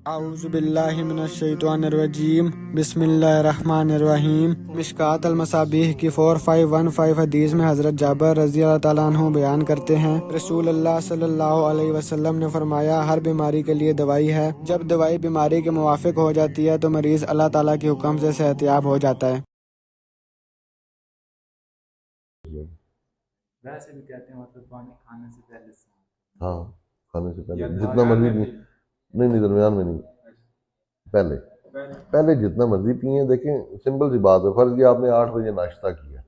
اعوذ باللہ من الشیطان الرجیم، بسم اللہ الرحمن الرحیم۔ مشکوٰۃ المصابیح کی 4515 حدیث میں حضرت جابر رضی اللہ تعالیٰ عنہ بیان کرتے ہیں، رسول اللہ صلی اللہ علیہ وسلم نے فرمایا، ہر بیماری کے لیے دوائی ہے۔ جب دوائی بیماری کے موافق ہو جاتی ہے تو مریض اللہ تعالیٰ کے حکم سے صحت یاب ہو جاتا ہے۔ ویسے بھی کہتے ہیں مطلب پانی کھانے سے پہلے ہاں، کھانے سے پہلے جتنا مرضی پئیں، نہیں درمیان میں نہیں، پہلے جتنا مرضی پئیں۔ دیکھیں سمپل سی بات ہے، فرض کیا آپ نے 8 بجے ناشتہ کیا،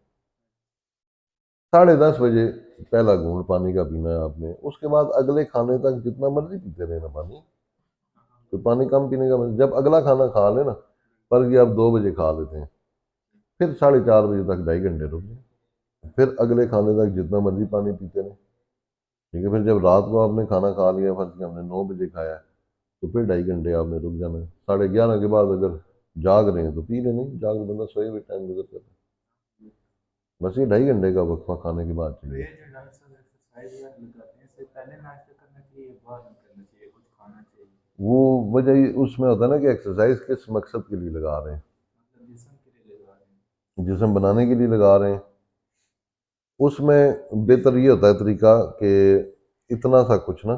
10:30 بجے پہلا گھونٹ پانی کا پینا ہے آپ نے، اس کے بعد اگلے کھانے تک جتنا مرضی پیتے رہنا پانی، تو پانی کم پینے کا مرضی۔ جب اگلا کھانا کھا لیں نا، فرض کیا آپ 2 بجے کھا لیتے ہیں، پھر 4:30 بجے تک 2.5 گھنٹے رک جائیں، پھر اگلے کھانے تک جتنا مرضی پانی پیتے رہیں، ٹھیک ہے۔ پھر جب رات کو آپ نے کھانا کھا لیا، فرض کیا ہم نے 9 بجے کھایا ہے، تو پھر 2.5 گھنٹے آپ نے رک جانا ہے۔ 11:30 کے بعد اگر جاگ رہے ہیں تو پی لیں، نہیں جاگ رہے بندہ سوئے ہوئے ٹائم گزر کرتا ہے، بس یہ 2.5 گھنٹے کا وقفہ کھانے کے بعد چاہیے۔ یہ جو ڈاکٹر صاحب ایکسرسائز لگاتے ہیں، اس سے پہلے ناشتہ کرنا چاہیے، بعد میں کرنا چاہیے، کچھ کھانا چاہیے؟ وہ وجہ اس میں ہوتا ہے نا کہ ایکسرسائز کس مقصد کے لیے لگا رہے ہیں، مطلب جسم کے لیے لگا رہے ہیں، جسم بنانے کے لیے لگا رہے ہیں۔ اس میں بہتر یہ ہوتا ہے طریقہ کہ اتنا سا کچھ نا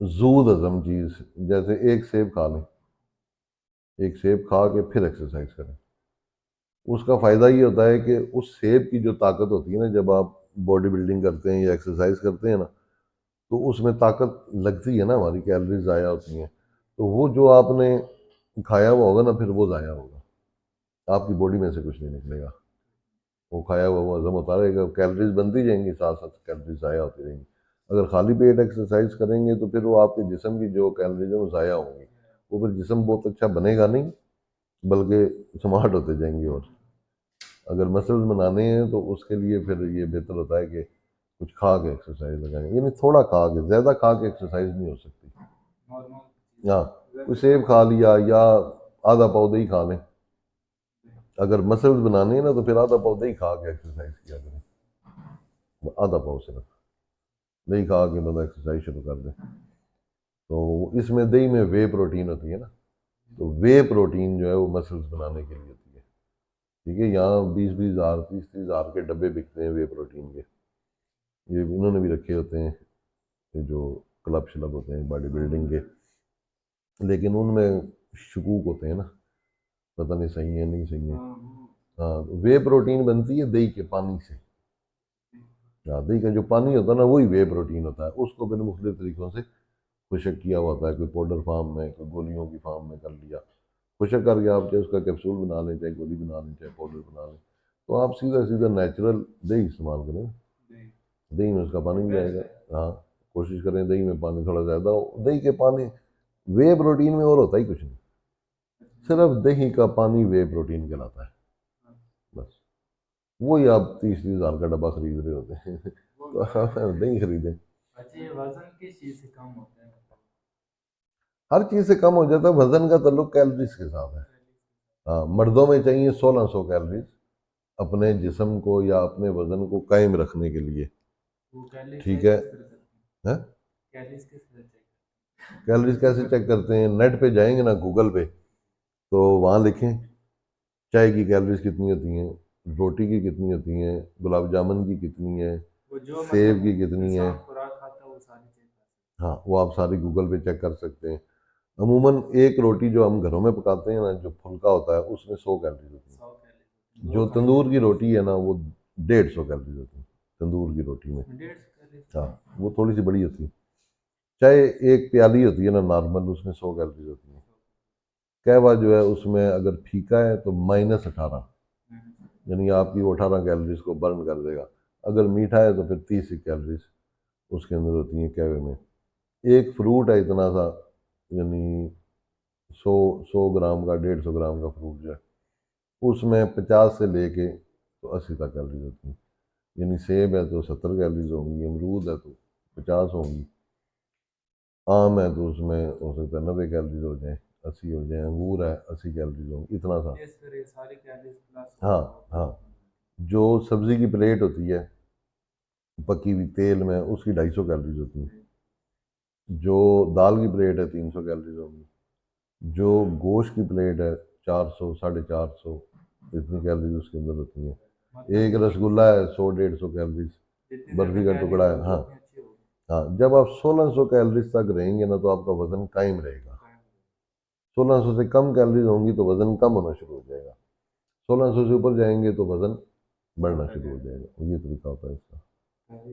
زود ہضم چیز، جیسے ایک سیب کھا لیں، ایک سیب کھا کے پھر ایکسرسائز کریں۔ اس کا فائدہ یہ ہوتا ہے کہ اس سیب کی جو طاقت ہوتی ہے نا، جب آپ باڈی بلڈنگ کرتے ہیں یا ایکسرسائز کرتے ہیں نا، تو اس میں طاقت لگتی ہے نا، ہماری کیلریز ضائع ہوتی ہیں، تو وہ جو آپ نے کھایا ہوا ہوگا نا، پھر وہ ضائع ہوگا، آپ کی باڈی میں سے کچھ نہیں نکلے گا، وہ کھایا ہوا وہ ہضم ہوتا رہے گا، کیلریز بنتی جائیں گی، ساتھ ساتھ کیلریز ضائع ہوتی رہیں گی۔ اگر خالی پیٹ ایکسرسائز کریں گے تو پھر وہ آپ کے جسم کی جو کیلریز ہیں وہ ضائع ہوں گی، وہ پھر جسم بہت اچھا بنے گا نہیں، بلکہ سمارٹ ہوتے جائیں گے۔ اور اگر مسلز بنانے ہیں تو اس کے لیے پھر یہ بہتر ہوتا ہے کہ کچھ کھا کے ایکسرسائز لگائیں، یعنی تھوڑا کھا کے، زیادہ کھا کے ایکسرسائز نہیں ہو سکتی۔ ہاں، کوئی سیب کھا لیا یا آدھا پاؤ دہی کھا لیں، اگر مسلز بنانے ہیں نا تو پھر آدھا پاؤ دہی کھا کے ایکسرسائز کیا کریں، آدھا پاؤ صرف دہی کھا کے بندہ ایکسرسائز شروع کر دے۔ تو اس میں دہی میں وے پروٹین ہوتی ہے نا، تو وے پروٹین جو ہے وہ مسلز بنانے کے لیے ہوتی ہے، ٹھیک ہے۔ یہاں 20,000 30,000 کے ڈبے بکتے ہیں وے پروٹین کے، یہ انہوں نے بھی رکھے ہوتے ہیں، یہ جو کلب شلب ہوتے ہیں باڈی بلڈنگ کے، لیکن ان میں شکوک ہوتے ہیں نا، پتہ نہیں صحیح ہے نہیں صحیح ہے۔ ہاں، وے پروٹین بنتی ہے دہی کے پانی سے، دہی کا جو پانی ہوتا ہے نا وہی وے پروٹین ہوتا ہے، اس کو پھر مختلف طریقوں سے خشک کیا ہوا ہوتا ہے، کوئی پاؤڈر فارم میں، کوئی گولیوں کی فارم میں کر لیا، خشک کر کے آپ چاہے اس کا کیپسول بنا لیں، چاہے گولی بنا لیں، چاہے پاؤڈر بنا لیں، تو آپ سیدھا سیدھا نیچرل دہی استعمال کریں، دہی میں اس کا پانی بھی آئے گا۔ ہاں، کوشش کریں دہی میں پانی تھوڑا زیادہ ہو، دہی کے پانی وے پروٹین میں اور ہوتا ہی کچھ نہیں، صرف دہی کا پانی وے پروٹین کہلاتا ہے، بس وہی آپ 30,000 کا ڈبہ خرید رہے ہوتے ہیں تو آپ دہی خریدیں۔ اچھا، یہ وزن کس چیز سے کم ہوتا ہے؟ ہر چیز سے کم ہو جاتا ہے، وزن کا تعلق کیلریز کے ساتھ ہے۔ ہاں، مردوں میں چاہیے 1600 کیلریز اپنے جسم کو یا اپنے وزن کو قائم رکھنے کے لیے، ٹھیک ہے۔ کیلریز کیسے چیک کرتے ہیں؟ نیٹ پہ جائیں گے نا، گوگل پہ، تو وہاں لکھیں چائے کی کیلریز کتنی ہوتی ہیں، روٹی کی کتنی ہوتی ہیں، گلاب جامن کی کتنی ہے، سیب کی کتنی ہے، ہاں وہ آپ ساری گوگل پہ چیک کر سکتے ہیں۔ عموماً ایک روٹی جو ہم گھروں میں پکاتے ہیں نا، جو پھلکا ہوتا ہے، اس میں 100 کیلریز ہوتی ہیں، جو تندور کی روٹی ہے نا وہ 150 کیلریز ہوتی ہیں تندور کی روٹی میں، ہاں وہ تھوڑی سی بڑی ہوتی ہے۔ چائے ایک پیالی ہوتی ہے نا نارمل، اس میں 100 کیلریز ہوتی ہیں۔ قہوہ جو ہے اس میں اگر پھیکا ہے تو -18، یعنی آپ کی وہ 18 کیلریز کو برن کر دے گا، اگر میٹھا ہے تو پھر 30 کیلریز اس کے اندر ہوتی ہیں قہوے میں۔ ایک فروٹ ہے اتنا سا، یعنی 100 گرام کا، 150 گرام کا فروٹ جو ہے، اس میں 50 سے لے کے تو 80 تک کیلریز ہوتی ہیں، یعنی سیب ہے تو 70 کیلریز ہوں گی، امرود ہے تو 50 ہوں گی، آم ہے تو اس میں ہو سکتا ہے 90 کیلریز ہو جائیں، 80 ہو جائیں، انگور ہے 80 کیلریز ہوں گی، اتنا سا۔ ہاں ہاں، جو سبزی کی پلیٹ ہوتی ہے پکی ہوئی تیل میں، اس کی 250 کیلریز ہوتی ہیں، جو دال کی پلیٹ ہے 300 کیلریز ہوگی، جو گوشت کی پلیٹ ہے 400 450 اتنی کیلریز اس کے اندر ہوتی ہیں۔ ایک رسگلہ ہے 100 150 کیلریز، برفی کا ٹکڑا ہے۔ ہاں ہاں، جب آپ 1600 کیلریز تک رہیں گے نا تو آپ کا وزن قائم رہے گا۔ 1600 سے کم کیلریز ہوں گی تو وزن کم ہونا شروع ہو جائے گا، 1600 سے اوپر جائیں گے تو وزن بڑھنا شروع ہو جائے گا۔ یہ طریقہ ہوتا ہے اس کا۔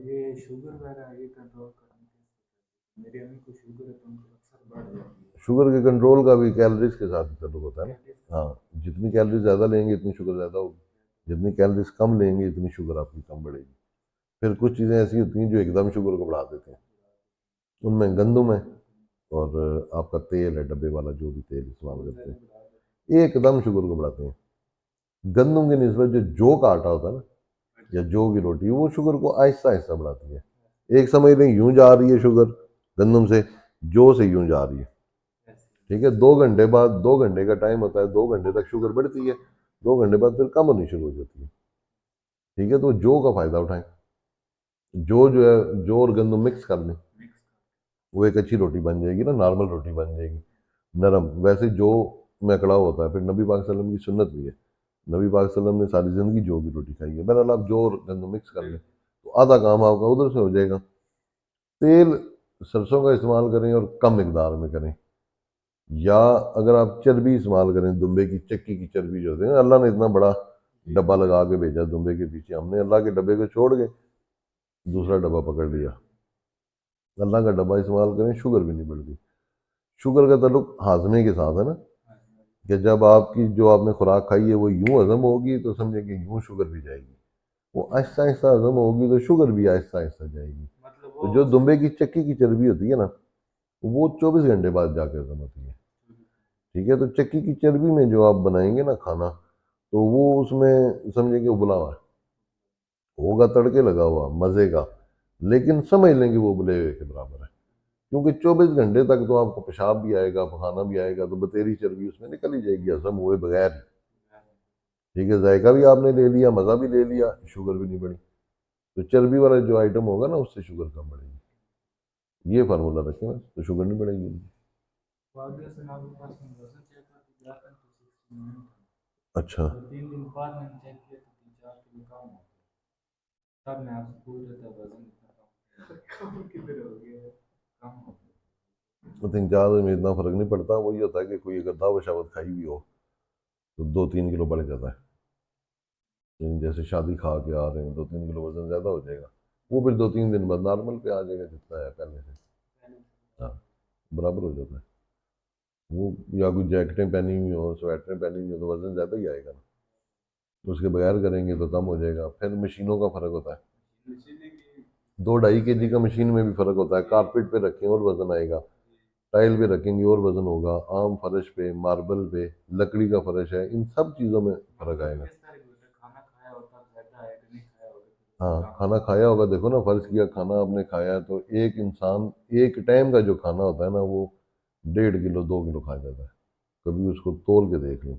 یہ شوگر وغیرہ یہ کنٹرول کرنا کیسے؟ میری امی کو شوگر ہے تو ان کو اکثر بڑھ جاتی ہے۔ شوگر کے کنٹرول کا بھی کیلریز کے ساتھ تعلق ہوتا ہے نا۔ ہاں، جتنی کیلریز زیادہ لیں گے اتنی شوگر زیادہ ہوگی، جتنی کیلریز کم لیں گے اتنی شوگر آپ کی کم بڑھے گی۔ پھر کچھ چیزیں ایسی ہوتی ہیں جو ایک دم شوگر کو بڑھا دیتے ہیں، ان میں گندم ہے اور آپ کا تیل ہے ڈبے والا، جو بھی تیل استعمال کرتے ہیں ایک دم شوگر کو بڑھاتے ہیں۔ گندم کی نسبت جو کا آٹا ہوتا ہے نا یا جو کی روٹی، وہ شوگر کو آہستہ آہستہ بڑھاتی ہے۔ ایک سمجھ لیں یوں جا رہی ہے شوگر گندم سے، جو سے یوں جا رہی ہے، ٹھیک ہے۔ 2 گھنٹے بعد، 2 گھنٹے کا ٹائم ہوتا ہے، 2 گھنٹے تک شوگر بڑھتی ہے، 2 گھنٹے بعد پھر کم ہونی شروع ہو جاتی ہے، ٹھیک ہے۔ تو جو کا فائدہ اٹھائیں، جو ہے جو اور گندم مکس کر لیں، وہ ایک اچھی روٹی بن جائے گی نا، نارمل روٹی بن جائے گی، نرم۔ ویسے جو میں کڑا ہوتا ہے، پھر نبی پاک صلی اللہ علیہ وسلم کی سنت بھی ہے، نبی پاک صلی اللہ علیہ وسلم نے ساری زندگی جو کی روٹی کھائی ہے۔ بہرحال آپ جو اور گندم مکس کر لیں تو آدھا کام آپ کا ادھر سے ہو جائے گا۔ تیل سرسوں کا استعمال کریں اور کم مقدار میں کریں، یا اگر آپ چربی استعمال کریں، دمبے کی چکی کی چربی جو ہوتی ہے نا، اللہ نے اتنا بڑا ڈبہ لگا کے بھیجا دمبے کے پیچھے، ہم نے اللہ کے ڈبے کو چھوڑ کے دوسرا ڈبہ پکڑ لیا۔ اللہ کا ڈبہ استعمال کریں، شوگر بھی نہیں بڑھتی۔ شوگر کا تعلق ہاضمے کے ساتھ ہے نا، کہ جب آپ کی جو آپ نے خوراک کھائی ہے وہ یوں ہضم ہوگی تو سمجھیں کہ یوں شوگر بھی جائے گی، وہ آہستہ آہستہ ہضم ہوگی تو شوگر بھی آہستہ آہستہ جائے گی۔ تو جو دمبے کی چکی کی چربی ہوتی ہے نا، وہ 24 گھنٹے بعد جا کے ہضم ہوتی ہے، ٹھیک ہے۔ تو چکی کی چربی میں جو آپ بنائیں گے نا کھانا، تو وہ اس میں سمجھیں کہ ابلا ہوا ہوگا، تڑکے لگا ہوا مزے کا، لیکن سمجھ لیں کہ وہ ابلے ہوئے کے برابر ہے، کیونکہ 24 گھنٹے تک تو آپ کو پیشاب بھی آئے گا، پخانا بھی آئے گا، تو بتیری چربی اس میں نکل ہی جائے گی ہضم ہوئے بغیر، ٹھیک ہے۔ ذائقہ بھی آپ نے لے لیا، مزہ بھی لے لیا، شوگر بھی نہیں بڑھی۔ تو چربی والا جو آئٹم ہوگا نا اس سے شوگر کم بڑھے گی۔ یہ فارمولہ رکھیں نا تو شوگر نہیں بڑھے گی۔ اچھا، 3 دن بعد میں نے چیک کیا تو 3 4 کلو کم ہو گیا، تب میں آپ سے پوچھ رہا تھا وزن اتنا کم کدھر ہو گیا ہے؟ کم ہو گیا۔ 3 4 میں اتنا فرق نہیں پڑتا، وہی ہوتا ہے کہ کوئی اگر دعوت شاوت کھائی بھی ہو تو 2 3 کلو بڑھ جاتا ہے، جیسے شادی کھا کے آ رہے ہیں 2 3 کلو وزن زیادہ ہو جائے گا، وہ پھر 2 3 دن بعد نارمل پہ آ جائے گا جتنا ہے پہلے سے، ہاں برابر ہو جاتا ہے۔ وہ یا کوئی جیکٹیں پہنی ہوئی ہوں، سویٹریں پہنی ہوئی ہوں تو وزن زیادہ ہی آئے گا نا، اس کے بغیر کریں گے تو کم ہو جائے گا۔ پھر مشینوں کا فرق ہوتا ہے، 2 2.5 kg کا مشین میں بھی فرق ہوتا ہے، کارپیٹ پہ رکھیں اور وزن آئے گا، ٹائل پہ رکھیں گے اور وزن ہوگا، عام فرش پہ، ماربل پہ، لکڑی کا فرش ہے، ان سب چیزوں میں فرق آئے گا۔ ہاں، کھانا کھایا ہوگا، دیکھو نا، فرض کیا کھانا آپ نے کھایا ہے تو ایک انسان ایک ٹائم کا جو کھانا ہوتا ہے نا وہ 1.5 کلو 2 کلو کھا جاتا ہے، کبھی اس کو تول کے دیکھ لیں،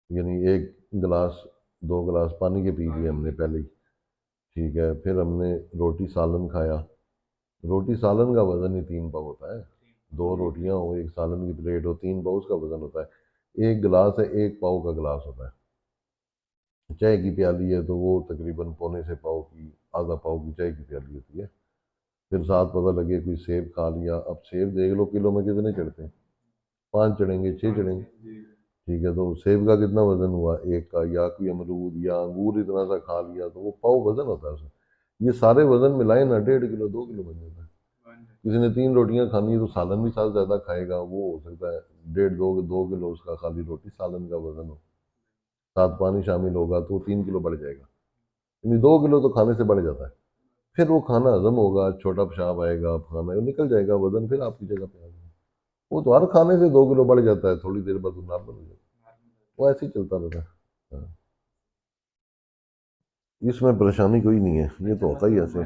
یعنی 1 گلاس 2 گلاس پانی کے پی لیے ہم نے پہلے ہی، ٹھیک ہے۔ پھر ہم نے روٹی سالن کھایا، روٹی سالن کا وزن ہی 3 پاؤ ہوتا ہے، 2 روٹیاں ہو، ایک سالن کی پلیٹ ہو، 3 پاؤ اس کا وزن ہوتا ہے۔ 1 گلاس ہے، 1 پاؤ کا گلاس ہوتا ہے۔ چائے کی پیالی ہے تو وہ تقریباً پونے سے پاؤ کی، آدھا پاؤ کی چائے کی پیالی ہوتی ہے۔ پھر ساتھ پتہ لگے کوئی سیب کھا لیا، اب سیب دیکھ لو کلو میں کتنے چڑھتے ہیں، 5 چڑھیں گے، 6 چڑھیں گے، ٹھیک ہے۔ تو سیب کا کتنا وزن ہوا ایک کا، یا کوئی امرود یا انگور اتنا سا کھا لیا تو وہ پاؤ وزن ہوتا ہے اس میں۔ یہ سارے وزن ملائیں نا 1.5 کلو 2 کلو بن جاتا ہے۔ کسی نے 3 روٹیاں کھانی ہے تو سالن بھی ساتھ زیادہ کھائے گا، وہ ہو سکتا ہے 1.5 2 کلو اس کا خالی روٹی سالن کا وزن ہو، ساتھ پانی شامل ہوگا تو 3 کلو بڑھ جائے گا، یعنی 2 کلو تو کھانے سے بڑھ جاتا ہے۔ پھر وہ کھانا ہضم ہوگا، چھوٹا پیشاب آئے گا، کھانا نکل جائے گا، وزن پھر آپ کی جگہ پہ آ جائے گا۔ وہ تو ہر کھانے سے 2 کلو بڑھ جاتا ہے، تھوڑی دیر بعد وہ نارمل ہو جاتا ہے، وہ ایسے ہی چلتا رہتا ہے۔ ہاں، اس میں پریشانی کوئی نہیں ہے، یہ تو ہوتا ہی ایسے۔